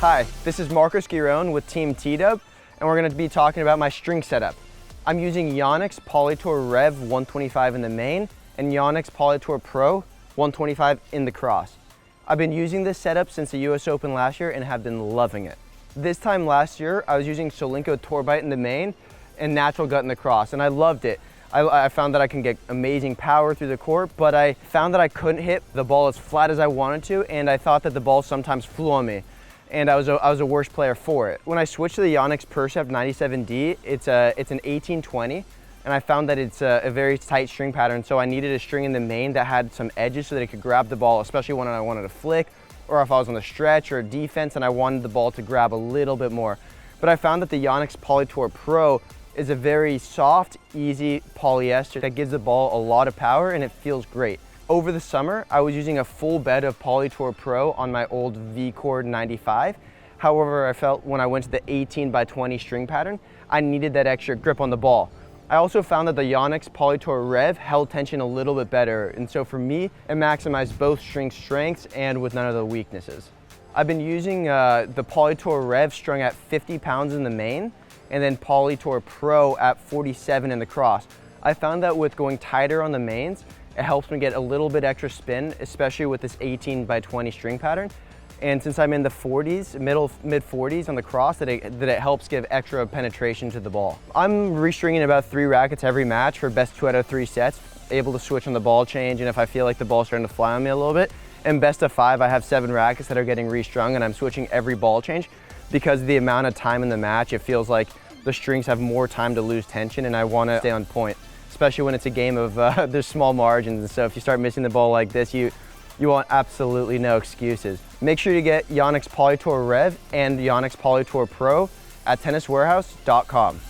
Hi, this is Marcos Giron with Team T-Dub, and we're going to be talking about my string setup. I'm using Yonex Polytour Rev 125 in the main and Yonex Polytour Pro 125 in the cross. I've been using this setup since the US Open last year and have been loving it. This time last year, I was using Solinco Tour Bite in the main and Natural Gut in the cross, and I loved it. I found that I can get amazing power through the court, but I found that I couldn't hit the ball as flat as I wanted to, and I thought that the ball sometimes flew on me, and I was a worse player for it. When I switched to the Yonex Percept 97D, it's an 1820, and I found that it's a very tight string pattern, so I needed a string in the main that had some edges so that it could grab the ball, especially when I wanted to flick, or if I was on the stretch or defense and I wanted the ball to grab a little bit more. But I found that the Yonex Polytour Pro is a very soft, easy polyester that gives the ball a lot of power and it feels great. Over the summer, I was using a full bed of Polytour Pro on my old V-Cord 95. However, I felt when I went to the 18x20 string pattern, I needed that extra grip on the ball. I also found that the Yonex Polytour Rev held tension a little bit better, and so for me, it maximized both string strengths and with none of the weaknesses. I've been using the Polytour Rev strung at 50 pounds in the main, and then Polytour Pro at 47 in the cross. I found that with going tighter on the mains, it helps me get a little bit extra spin, especially with this 18x20 string pattern. And since I'm in the 40s, mid 40s on the cross, that it helps give extra penetration to the ball. I'm restringing about 3 rackets every match for best 2 out of 3 sets, able to switch on the ball change, and if I feel like the ball's starting to fly on me a little bit. And best of 5, I have 7 rackets that are getting restrung, and I'm switching every ball change because of the amount of time in the match. It feels like the strings have more time to lose tension, and I want to stay on point, especially when it's a game of there's small margins, and so if you start missing the ball like this, you want absolutely no excuses. Make sure to get Yonex Polytour Rev and Yonex Polytour Pro at tenniswarehouse.com.